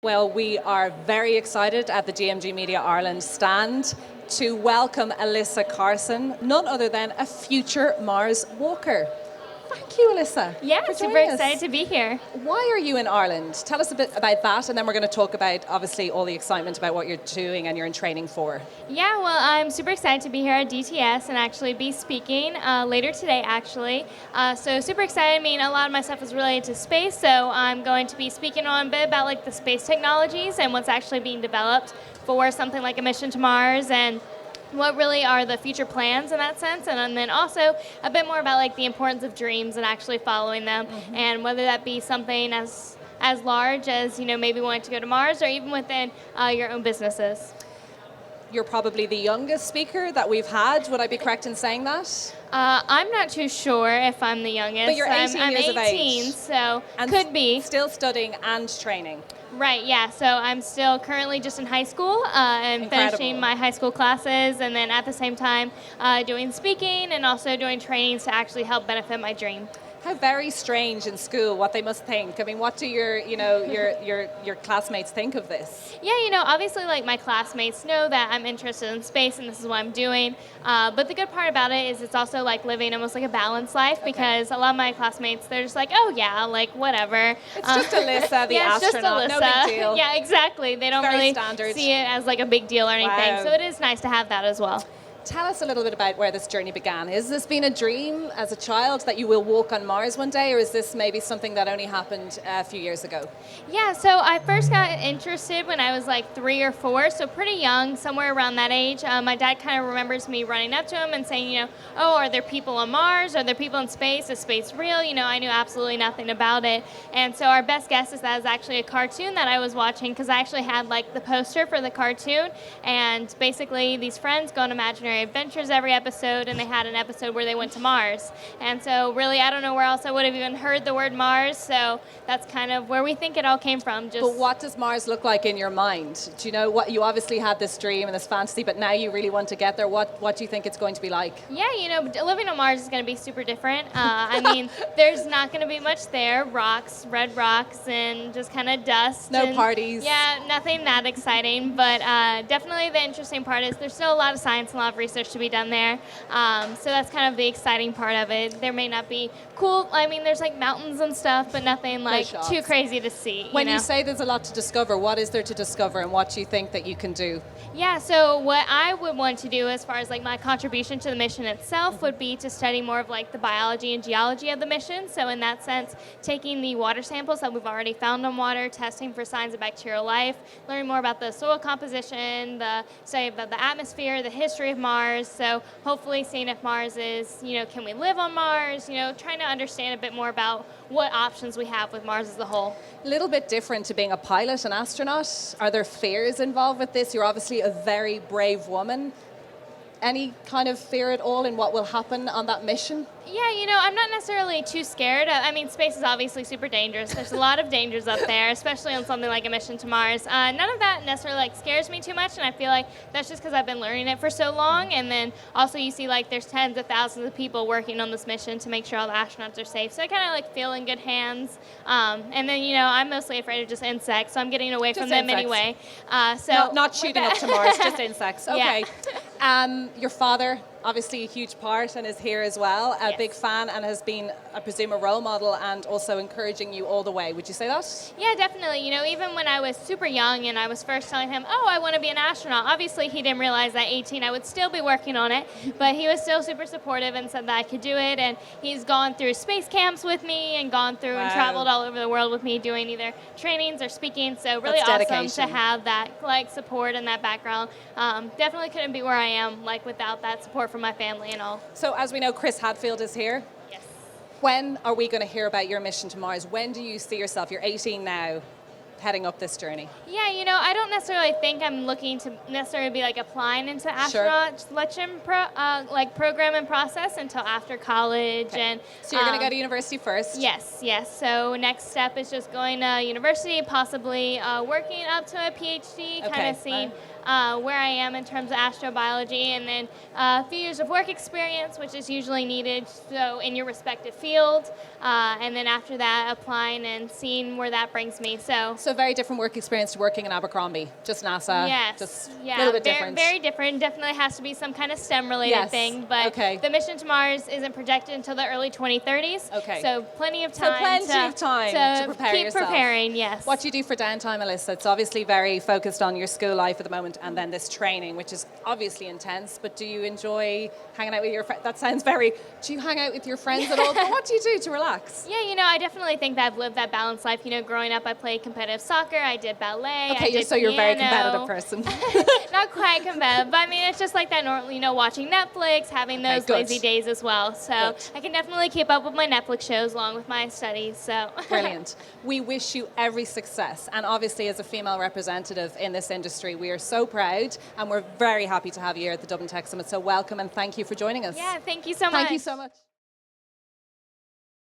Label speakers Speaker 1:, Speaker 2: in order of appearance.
Speaker 1: Well, we are very excited at the GMG Media Ireland stand to welcome Alyssa Carson, none other than a future Mars walker. Thank you, Alyssa.
Speaker 2: Yeah,
Speaker 1: for
Speaker 2: super
Speaker 1: joining us.
Speaker 2: excited to be here.
Speaker 1: Why are you in Ireland? Tell us a bit about that, and then we're going to talk about, obviously, all the excitement about what you're doing and you're in training for.
Speaker 2: Yeah, well, I'm super excited to be here at DTS and actually be speaking later today, actually. So super excited. I mean, a lot of my stuff is related to space, so I'm going to be speaking on a bit about like the space technologies and what's actually being developed for something like a mission to Mars and what really are the future plans in that sense, and then also a bit more about like the importance of dreams and actually following them, and whether that be something as large as maybe wanting to go to Mars or even within your own businesses.
Speaker 1: You're probably the youngest speaker that we've had. Would I be correct in saying that?
Speaker 2: I'm not too sure if I'm the youngest.
Speaker 1: But you're 18
Speaker 2: I'm
Speaker 1: years of
Speaker 2: 18,
Speaker 1: age.
Speaker 2: so
Speaker 1: And
Speaker 2: could be.
Speaker 1: Still studying and training.
Speaker 2: Right, yeah. So I'm still currently just in high school and
Speaker 1: Incredible.
Speaker 2: finishing my high school classes, and then at the same time doing speaking and also doing trainings to actually help benefit my dream.
Speaker 1: How very strange in school what they must think. I mean, what do your classmates think of this?
Speaker 2: Yeah, obviously, like my classmates know that I'm interested in space and this is what I'm doing. But the good part about it is it's also like living almost like a balanced life because a lot of my classmates, they're just like, oh yeah, like whatever.
Speaker 1: It's just Alyssa, the
Speaker 2: yeah, it's
Speaker 1: astronaut.
Speaker 2: just Alyssa.
Speaker 1: No big deal.
Speaker 2: Yeah, exactly. They don't
Speaker 1: Very
Speaker 2: really
Speaker 1: standard.
Speaker 2: see it as like a big deal or anything.
Speaker 1: Wow.
Speaker 2: So it is nice to have that as well.
Speaker 1: Tell us a little bit about where this journey began. Has this been a dream as a child that you will walk on Mars one day, or is this maybe something that only happened a few years ago?
Speaker 2: Yeah, so I first got interested when I was like 3 or 4, so pretty young, somewhere around that age. My dad kind of remembers me running up to him and saying, oh, are there people on Mars? Are there people in space? Is space real? I knew absolutely nothing about it. And so our best guess is that it was actually a cartoon that I was watching, because I actually had like the poster for the cartoon, and basically these friends go on imaginary adventures every episode, and they had an episode where they went to Mars. And so really, I don't know where else I would have even heard the word Mars, so that's kind of where we think it all came from.
Speaker 1: But what does Mars look like in your mind? Do you know what you obviously had this dream and this fantasy, but now you really want to get there? What do you think it's going to be like?
Speaker 2: Yeah, living on Mars is going to be super different. I mean, there's not going to be much there. Rocks, red rocks, and just kind of dust.
Speaker 1: No
Speaker 2: and,
Speaker 1: parties.
Speaker 2: Yeah, nothing that exciting, but definitely the interesting part is there's still a lot of science and a lot of research to be done there. So that's kind of the exciting part of it. There may not be there's like mountains and stuff, but nothing like too crazy to see.
Speaker 1: When you say there's a lot to discover, what is there to discover, and what do you think that you can do?
Speaker 2: Yeah, so what I would want to do as far as like my contribution to the mission itself would be to study more of like the biology and geology of the mission. So in that sense, taking the water samples that we've already found on water, testing for signs of bacterial life, learning more about the soil composition, the study about the atmosphere, the history of Mars. So hopefully seeing if Mars is, can we live on Mars? Trying to understand a bit more about what options we have with Mars as a whole.
Speaker 1: A little bit different to being a pilot and astronaut. Are there fears involved with this? You're obviously a very brave woman. Any kind of fear at all in what will happen on that mission?
Speaker 2: Yeah, I'm not necessarily too scared. I mean, space is obviously super dangerous. There's a lot of dangers up there, especially on something like a mission to Mars. None of that necessarily scares me too much, and I feel like that's just because I've been learning it for so long. And then also you see there's tens of thousands of people working on this mission to make sure all the astronauts are safe. So I kind of feel in good hands. And then I'm mostly afraid of just insects, so I'm getting away from them anyway.
Speaker 1: Not shooting up to Mars, just insects. Okay.
Speaker 2: Yeah.
Speaker 1: Your father, obviously a huge part, and is here as well, a big fan, and has been, I presume, a role model and also encouraging you all the way. Would you say that?
Speaker 2: Yeah, definitely. Even when I was super young and I was first telling him, oh, I want to be an astronaut, obviously he didn't realize that 18 I would still be working on it, but he was still super supportive and said that I could do it, and he's gone through space camps with me and gone through and traveled all over the world with me doing either trainings or speaking, so really awesome to have that support and that background. Definitely couldn't be where I am without that support from my family and all.
Speaker 1: So as we know, Chris Hadfield is here.
Speaker 2: Yes.
Speaker 1: When are we going to hear about your mission to Mars? When do you see yourself? You're 18 now, heading up this journey.
Speaker 2: Yeah, I don't necessarily think I'm looking to necessarily be applying into astronaut selection program and process until after college. Okay. And
Speaker 1: so you're going to go to university first?
Speaker 2: Yes. So next step is just going to university, possibly working up to a PhD, kind of seeing where I am in terms of astrobiology, and then a few years of work experience, which is usually needed so in your respective field, and then after that applying and seeing where that brings me. So
Speaker 1: So a very different work experience to working in Abercrombie, just NASA,
Speaker 2: Yes.
Speaker 1: just
Speaker 2: Yeah.
Speaker 1: a little bit different.
Speaker 2: Very different. Definitely has to be some kind of STEM-related
Speaker 1: Yes.
Speaker 2: thing. But
Speaker 1: Okay.
Speaker 2: the mission to Mars isn't projected until the early 2030s.
Speaker 1: Okay.
Speaker 2: So plenty of time.
Speaker 1: To prepare
Speaker 2: keep
Speaker 1: yourself.
Speaker 2: preparing. Yes.
Speaker 1: What do you do for downtime, Alyssa? It's obviously very focused on your school life at the moment, and then this training, which is obviously intense. But do you enjoy hanging out with your friends? That sounds very. Do you hang out with your friends at all? But what do you do to relax?
Speaker 2: Yeah, I definitely think that I've lived that balanced life. Growing up, I played competitive soccer. I did ballet.
Speaker 1: Okay,
Speaker 2: I did
Speaker 1: you're a very
Speaker 2: piano.
Speaker 1: competitive person.
Speaker 2: Not quite competitive, but I mean, it's just like that normal, watching Netflix, having those
Speaker 1: good.
Speaker 2: lazy days as well. So
Speaker 1: Good.
Speaker 2: I can definitely keep up with my Netflix shows along with my studies. So
Speaker 1: Brilliant. We wish you every success. And obviously, as a female representative in this industry, we are so proud and we're very happy to have you here at the Dublin Tech Summit. So welcome and thank you for joining us.
Speaker 2: Yeah, thank you so much.
Speaker 1: Thank you so much.